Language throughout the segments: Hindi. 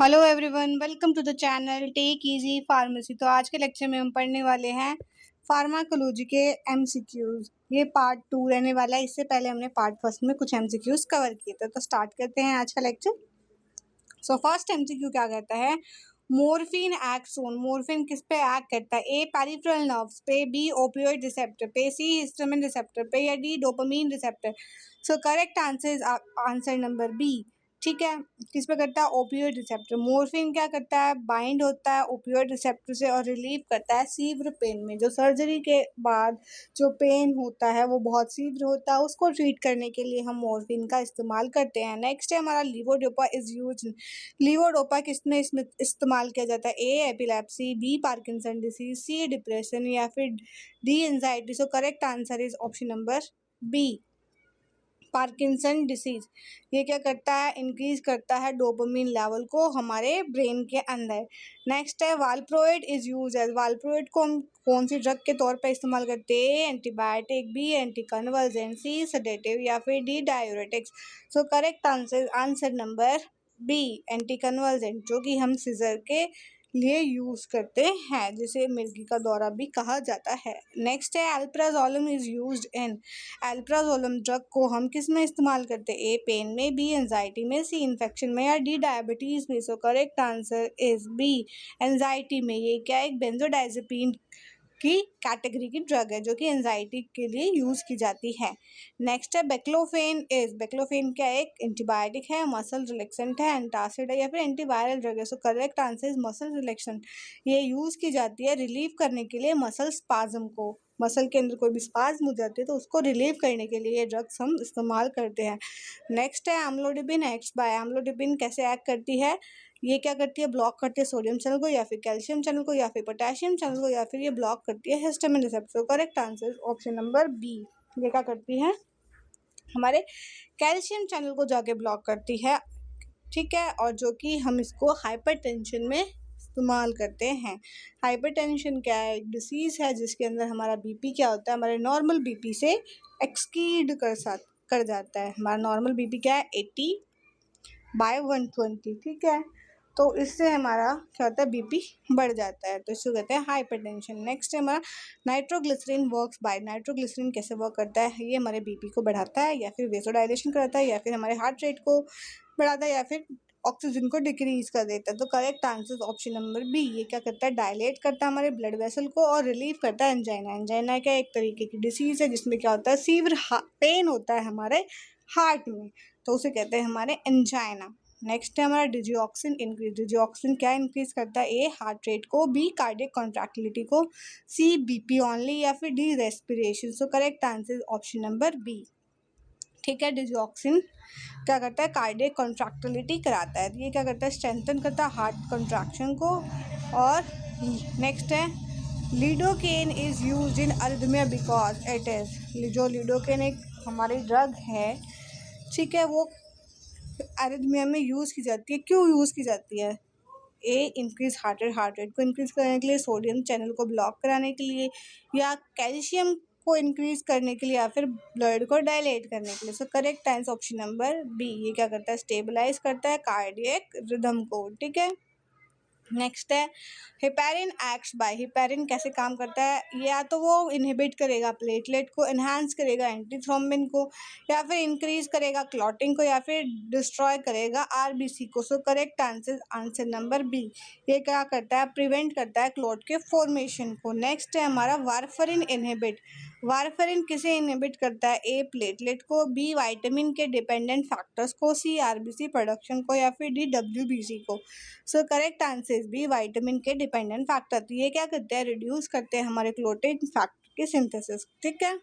Hello everyone, welcome to the channel take easy pharmacy. तो आज के लेक्चर में हम पढ़ने वाले हैं फार्माकोलॉजी के एमसीक्यूज। ये पार्ट 2 रहने वाला है। इससे पहले हमने पार्ट फर्स्ट में कुछ एमसीक्यूज कवर किए थे। तो स्टार्ट करते हैं आज का लेक्चर। सो फर्स्ट एमसीक्यू क्या कहता है, मोर्फिन एक्ट्स ऑन। मोर्फिन किस पे एक्ट करता है? ए पेरिफेरल नर्व्स पे, बी ओपियोइड रिसेप्टर पे, सी हिस्टामिन रिसेप्टर पे, या D dopamine receptor. So correct answer is answer number B. ठीक है, किस पे करता है? Opioid receptor. मोर्फिन क्या करता है? बाइंड होता है ओपियोइड रिसेप्टर से और रिलीव करता है सीवियर पेन में। जो सर्जरी के बाद जो पेन होता है वो बहुत सीवियर होता है, उसको ट्रीट करने के लिए हम मोर्फिन का इस्तेमाल करते हैं। नेक्स्ट है हमारा लीवोडोपा इज यूज। लीवोडोपा किसमें इसमें इस्तेमाल किया जाता है? A epilepsy, B Parkinson disease, C depression, या फिर D anxiety. So correct answer is option number B, Parkinson disease. ये क्या करता है? इंक्रीज करता है डोपामिन लेवल को हमारे ब्रेन के अंदर। नेक्स्ट है वाल्प्रोइड इज यूज एज। वाल्प्रोइड को हम कौन सी ड्रग के तौर पे इस्तेमाल करते हैं? Antibiotic, B anti convergent, C sedative, या फिर D diuretics. So correct answer number B, anti convergent, जो कि हम सीजर के लिए यूज करते हैं, जिसे मिर्गी का दौरा भी कहा जाता है। नेक्स्ट है alprazolam is used in. Alprazolam drug को हम किस में इस्तेमाल करते हैं? ए पेन में, बी एंजाइटी में, सी इन्फेक्शन में, या डी डायबिटीज में। So correct answer is B, anxiety में। ये क्या है? एक बेंजोडाइजेपिन की कैटेगरी की ड्रग है जो कि एंजाइटी के लिए यूज की जाती है। नेक्स्ट है बेक्लोफेन इज। बेक्लोफेन क्या है? एक एंटीबायोटिक है, मसल रिलैक्सेंट है, एंटासिड है, या फिर एंटीवायरल ड्रग है। सो correct answer is muscle relaxant. ये यूज की जाती है रिलीव करने के लिए मसल स्पाज्म को। मसल के अंदर कोई भी स्पाज्म हो जाती है तो उसको रिलीव करने के लिए ये ड्रग्स हम इस्तेमाल करते हैं। नेक्स्ट है अम्लोडिबिन एक्ट्स बाय। अम्लोडिबिन कैसे एक्ट करती है? ये क्या करती है? ब्लॉक करती है सोडियम चैनल को, या फिर कैल्शियम चैनल को, या फिर पोटेशियम चैनल को, या फिर ये ब्लॉक करती है histamine receptor. Correct answer option number B. ये क्या करती है? हमारे कैल्शियम चैनल को जाके ब्लॉक करती है। ठीक है, और जो कि हम इसको हाइपरटेंशन में इस्तेमाल करते हैं। हाइपरटेंशन क्या है? एक डिसीज़ है जिसके अंदर हमारा बीपी क्या होता है? हमारे नॉर्मल बीपी से एक्सकीड कर जाता है। हमारा नॉर्मल बीपी क्या है? 80/120। ठीक है, तो इससे हमारा क्या होता है? बीपी बढ़ जाता है, तो इसको कहते हैं हाइपरटेंशन। नेक्स्ट है हमारा नाइट्रोग्लिसरीन वर्क्स बाय। नाइट्रोग्लिसरीन कैसे वर्क करता है? ये हमारे बीपी को बढ़ाता है, या फिर वेसोडाइलेशन कराता है, या फिर हमारे हार्ट रेट को बढ़ाता है, या फिर ऑक्सीजन को डिक्रीज कर देता है। तो correct answer option number B. ये क्या करता है? डायलेट करता है हमारे ब्लड वेसल को और रिलीव करता है एंजाइना। एंजाइना क्या एक तरीके की डिसीज है जिसमें क्या होता है? सीवियर पेन होता है हमारे हार्ट में, तो उसे कहते हैं हमारे एंजाइना। नेक्स्ट है हमारा डिजिऑक्सिन इंक्रीज। डिजिऑक्सिन क्या इंक्रीज करता है? ए हार्ट रेट को, बी कार्डियक कॉन्ट्रैक्टिलिटी को, सी बीपी ओनली, या फिर D respiration. So correct answer option number B. ठीक है, डिजिऑक्सिन क्या करता है? कार्डियक कॉन्ट्रैक्टिलिटी कराता है। ये क्या करता है? स्ट्रेंथन करता है हार्ट कॉन्ट्रैक्शन को। और नेक्स्ट है lidocaine is used in arrhythmia because it is. जो लिडोकेन एक हमारी ड्रग है, ठीक है, वो एरिथमिया में यूज़ की जाती है। क्यों यूज़ की जाती है? ए इंक्रीज हार्ट रेट को इंक्रीज करने के लिए, सोडियम चैनल को ब्लॉक कराने के लिए, या कैल्शियम को इंक्रीज करने के लिए, या फिर ब्लड को डायलेट करने के लिए। So correct answer option number B. ये क्या करता है? स्टेबलाइज करता है कार्डियक रिदम को। ठीक है, नेक्स्ट है हेपेरिन एक्ट्स बाय। हेपेरिन कैसे काम करता है? या तो वो इनहिबिट करेगा प्लेटलेट को, एनहांस करेगा एंटीथ्रोम्बिन को, या फिर इंक्रीज करेगा क्लॉटिंग को, या फिर डिस्ट्रॉय करेगा आरबीसी को। So correct answer number B. ये क्या करता है? प्रिवेंट करता है क्लॉट के फॉर्मेशन को। नेक्स्ट है हमारा वारफरिन इनहिबिट। वारफरिन किसे इनहिबिट करता है? ए प्लेटलेट को, B vitamin K dependent factors को, सी आरबीसी प्रोडक्शन को, या फिर डी डब्ल्यूबीसी को। So correct answer B, vitamin K dependent factor. तो ये क्या करते हैं? रिड्यूस करते हैं हमारे क्लोटिन फैक्टर की सिंथेसिस। ठीक है,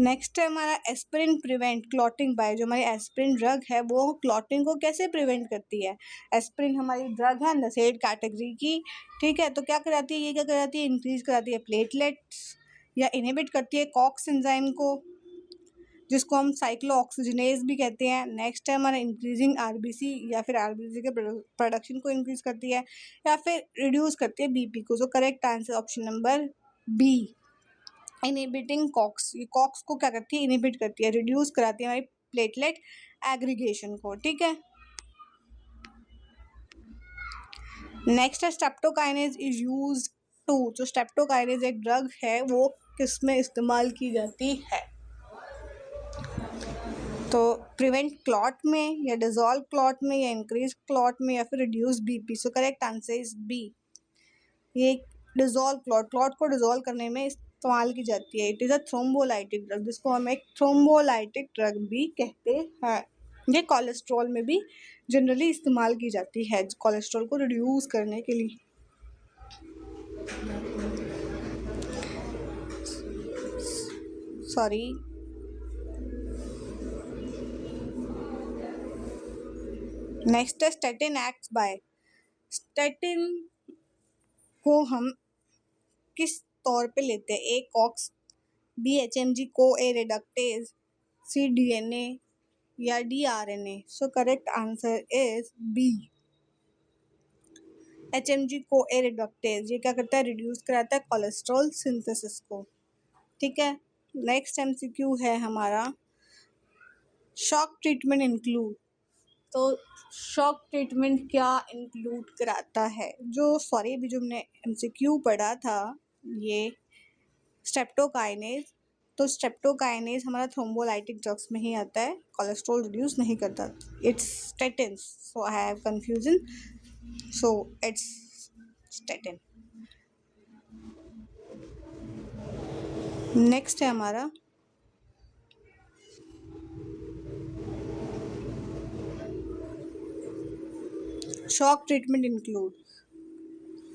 नेक्स्ट है हमारा एस्पिरिन प्रिवेंट क्लॉटिंग बाय। जो हमारी एस्पिरिन ड्रग है वो क्लॉटिंग को कैसे प्रिवेंट करती है? एस्पिरिन हमारी ड्रग है नसेड कैटेगरी की। ठीक है, तो क्या कराती है? ये क्या कराती है? इंक्रीज कराती है प्लेटलेट्स, या इनहिबिट करती है कॉक्स एंजाइम को, जिसको हम साइक्लोऑक्सीजनेज भी कहते हैं। नेक्स्ट है हमारा इंक्रीजिंग आरबीसी, या फिर आरबीसी के प्रोडक्शन को इंक्रीज करती है, या फिर रिड्यूस करती है बीपी को। So correct answer option number B, inhibiting COX. ये कॉक्स को क्या करती है? इनहिबिट करती है, रिड्यूस कराती है हमारी प्लेटलेट एग्रीगेशन को। ठीक है, नेक्स्ट है स्ट्रेप्टोकाइनेज इज यूज्ड टू, जो स्ट्रेप्टोकाइनेज एक ड्रग है वो किस में इस्तेमाल की जाती है? तो प्रिवेंट क्लॉट में, या डिजॉल्व क्लॉट में, या इंक्रीज क्लॉट में, या फिर reduce BP. So correct answer is B. ये डिजॉल्व क्लॉट, क्लॉट को डिजॉल्व करने में इस्तेमाल की जाती है। It is a thrombolytic drug, जिसको हम एक थ्रोम्बोलाइटिक ड्रग भी कहते हैं। ये कोलेस्ट्रॉल में भी जनरली इस्तेमाल की जाती है, कोलेस्ट्रॉल को रिड्यूस करने के लिए। सॉरी, नेक्स्ट है स्टैटिन एक्ट्स बाय। स्टैटिन को हम किस तौर पे लेते हैं? ए COX, B HMG co A reductase, C DNA, या D RNA. So correct answer is B, HMG co A reductase. ये क्या करता है? रिड्यूस कराता है कोलेस्ट्रॉल सिंथेसिस को। ठीक है, नेक्स्ट एमसीक्यू है हमारा, शॉक ट्रीटमेंट इंक्लूड। तो शॉक ट्रीटमेंट क्या इंक्लूड कराता है? जो सॉरी अभी जो हमने एमसीक्यू पढ़ा था, ये स्ट्रेप्टोकाइनेज, तो स्ट्रेप्टोकाइनेज हमारा थ्रोम्बोलाइटिक ड्रग्स में ही आता है, कोलेस्ट्रॉल रिड्यूस नहीं करता। It's statin, so I have confusion, so it's statin. Next है हमारा shock treatment include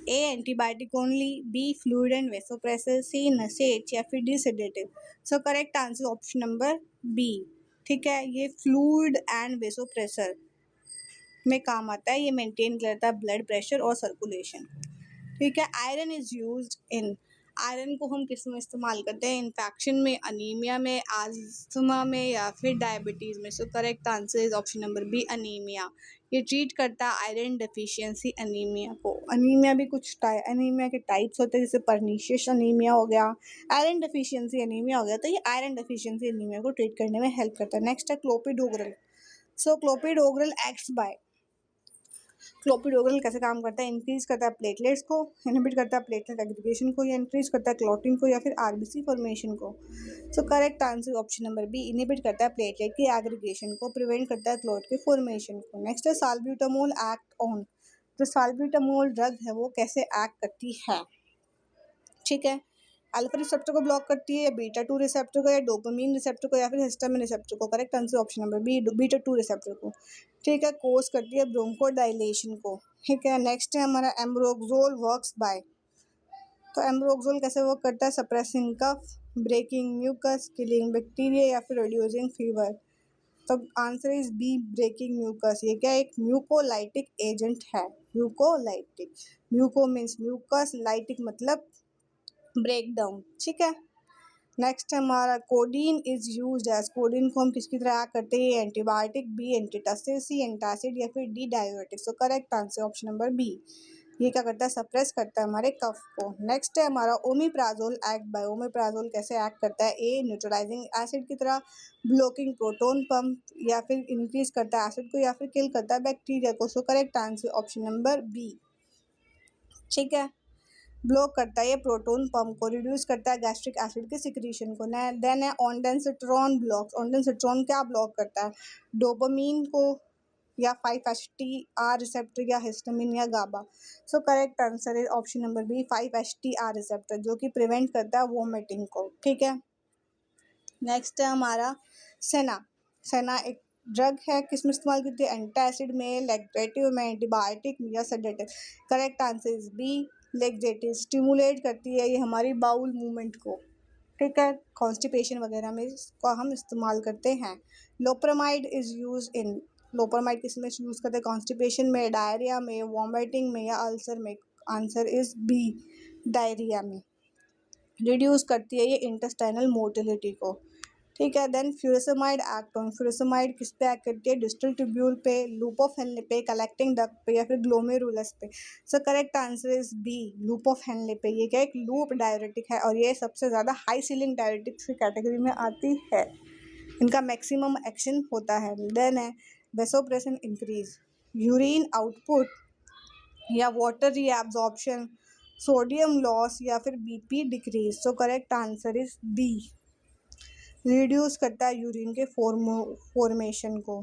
A antibiotic only, B fluid and vasopressor, C NSAID, या फिर D sedative. So correct answer option number B. ठीक है, ये फ्लूइड एंड वेसोप्रेसर में काम आता है, ये मेंटेन करता है ब्लड प्रेशर और सर्कुलेशन। ठीक है, iron is used in, iron को हम किस में इस्तेमाल करते हैं? इन्फेक्शन में, अनीमिया में, आस्थमा में, या फिर डायबिटीज़ में। So correct answer is option number B, anaemia. ये ट्रीट करता है आयरन डेफिशिएंसी अनीमिया को। अनीमिया भी कुछ अनीमिया के टाइप्स होते हैं, जैसे परनीशियस अनीमिया हो गया, आयरन डेफिशिएंसी अनीमिया हो गया, तो ये आयरन डेफिशिएंसी अनीमिया को ट्रीट करने में हेल्प करता है। नेक्स्ट है क्लोपिडोग्रल। सो क्लोपिडोग्रल एक्ट्स बाय, क्लोपिडोग्रल कैसे काम करता है? इंक्रीज करता है प्लेटलेट्स को, इनहिबिट करता है प्लेटलेट एग्रीगेशन को, या इंक्रीज करता है क्लॉटिंग को, या फिर आरबीसी फॉर्मेशन को। So correct answer option number B, inhibit करता है प्लेटलेट की एग्रीगेशन को, प्रिवेंट करता है क्लॉट के फॉर्मेशन को। नेक्स्ट है साल्ब्यूटामोल एक्ट ऑन, जो साल्ब्यूटामोल ड्रग है वो कैसे एक्ट करती है? ठीक है, अल्फा रिसेप्टर को ब्लॉक करती है, या बीटा 2 रिसेप्टर को, या डोपामीन रिसेप्टर को, या फिर हिस्टामिन रिसेप्टर को। Correct answer option number B, beta 2 receptor को। ठीक है, कोज करती है ब्रोंकोडाइलेशन को। ठीक है, नेक्स्ट है हमारा एम्ब्रोक्सोल वर्क्स बाय। तो एम्ब्रोक्सोल कैसे वर्क करता है? Suppressing cough, breaking mucus, killing bacteria, या फिर रिड्यूसिंग फीवर। तो answer is B, breaking mucus. ये क्या एक म्यूकोलाइटिक एजेंट है, mucolytic. Muco means mucus, lytic मतलब ब्रेक डाउन। ठीक है, नेक्स्ट हमारा codeine is used as, codeine को हम किसकी तरह एक्ट करते हैं? Antibiotic, B antitussive, C antacid, या फिर D diabetic. So correct answer option number B. ये क्या करता है? सप्रेस करता है हमारे कफ को। नेक्स्ट है हमारा ओमिप्राजोल एक्ट बाय। ओमिप्राजोल कैसे एक्ट करता है? ए न्यूट्रलाइजिंग एसिड की तरह, ब्लॉकिंग प्रोटोन पंप, या फिर इंक्रीज करता है एसिड को, या फिर किल करता है बैक्टीरिया को। So correct answer option number B. ठीक है, ब्लॉक करता है ये प्रोटोन पंप को, रिड्यूस करता है गैस्ट्रिक एसिड के सिक्रीशन को। देन है ऑनडेंसिट्रॉन ब्लॉक। ऑनडेंसिट्रॉन क्या ब्लॉक करता है? डोपामीन को, या 5-HTR रिसेप्टर, या हिस्टामिन, या GABA. So correct answer is option number B, 5-HTR receptor, जो कि प्रिवेंट करता है वोमिटिंग को। ठीक है, नेक्स्ट है हमारा सेना। सेना एक ड्रग है, किस में इस्तेमाल करती है? एंटासिड में, लैक्टेटिव में, एंटीबायोटिक में, या sedative. Correct answer is B, laxative. Stimulate करती है ये हमारी बाउल मूवमेंट को। ठीक है, कॉन्स्टिपेशन वगैरह में इसका हम इस्तेमाल करते हैं। Loperamide is use in, loperamide किस में यूज़ करते हैं? कॉन्स्टिपेशन में, डायरिया में, वॉमिटिंग में, या अल्सर में। आंसर इज बी, डायरिया में। रिड्यूस करती है ये इंटेस्टाइनल मोटिलिटी को। ठीक है, then furosemide act on, furosemide किस पे एक्ट करती है? डिस्टल ट्यूब्यूल पे, लूप ऑफ हेनले पे, कलेक्टिंग डक्ट पे, या फिर ग्लोमेरुलस पे। So correct answer is B, loop of Henle पे। ये क्या एक लूप डायरेटिक है, और ये सबसे ज़्यादा हाई सीलिंग डायरेटिक्स की कैटेगरी में आती है, इनका मैक्सिमम एक्शन होता है। देन है वेसोप्रेशन इंक्रीज, यूरिन आउटपुट या वाटर रीअब्जॉर्प्शन, सोडियम लॉस या फिर BP decrease. So correct answer is B, reduce करता है यूरिन के फॉर्मेशन को।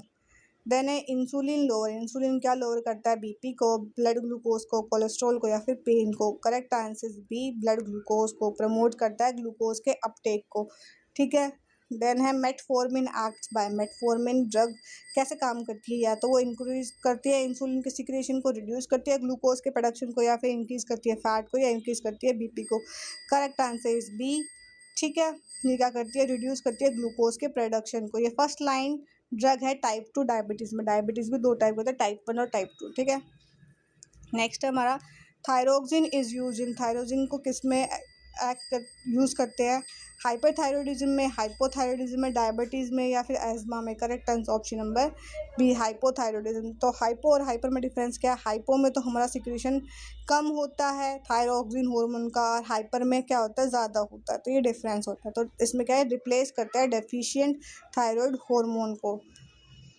देन है इंसुलिन लोअर, इंसुलिन क्या लोअर करता है, बीपी को, ब्लड ग्लूकोज को, कोलेस्ट्रॉल को या फिर पेन को। Correct answer is B, blood glucose को, प्रमोट करता है ग्लूकोज के अपटेक को, ठीक है। देन है metformin acts by, metformin drug कैसे काम करती है, या तो वो इंक्रीज करती है इंसुलिन के सिक्रेशन को, रिड्यूस करती है ग्लूकोज के प्रोडक्शन को, या फिर इंक्रीज करती है फैट को, या इंक्रीज करती है बीपी को। करेक्ट आंसर इज बी, ठीक है। ये क्या करती है, रिड्यूस करती है ग्लूकोज के प्रोडक्शन को। ये फर्स्ट लाइन ड्रग है टाइप 2 डायबिटीज़ में। डायबिटीज़ भी दो टाइप होता है, टाइप 1 और टाइप 2, ठीक है। नेक्स्ट है हमारा thyroxine is use in, thyroxine को किस में यूज़ करते हैं, हाइपरथायरॉयडिज्म में, हाइपोथायरॉयडिज्म में, डायबिटीज़ में या फिर एज्मा में। Correct answer option number B, hypothyroidism. तो हाइपो और हाइपर में डिफरेंस क्या है, हाइपो में तो हमारा सिक्रेशन कम होता है थायरोक्सिन हार्मोन का, और हाइपर में क्या होता है, ज़्यादा होता है, तो ये डिफरेंस होता है। तो इसमें क्या है, रिप्लेस करता है डेफिशिएंट थायराइड हार्मोन को।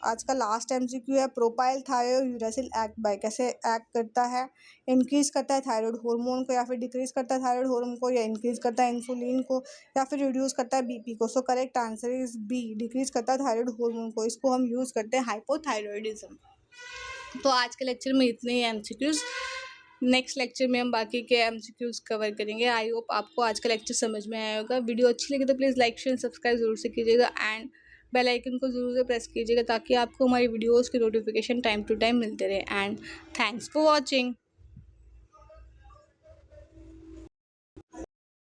आज का लास्ट एमसीक्यू है, प्रोपाइल थायोयूरेसिल एक्ट बाय, कैसे एक्ट करता है, इंक्रीज करता है थायराइड हार्मोन को, या फिर डिक्रीज करता है थायराइड हार्मोन को, या इंक्रीज करता है इंसुलिन को, या फिर रिड्यूस करता है बीपी को। So correct answer is B, decrease करता है थायराइड हार्मोन को। इसको हम यूज़ करते हैं हाइपोथायरॉयडिज्म। तो आज के लेक्चर में इतने ही एमसीक्यूज, नेक्स्ट लेक्चर में हम बाकी के एमसीक्यूज कवर करेंगे। आई होप आपको आज का लेक्चर समझ में आया होगा। वीडियो अच्छी लगी तो प्लीज़ लाइक शेयर सब्सक्राइब जरूर से कीजिएगा, एंड बेल आइकन को जरूर से प्रेस कीजिएगा ताकि आपको हमारी वीडियोस की नोटिफिकेशन टाइम टू टाइम मिलते रहे। And thanks for watching.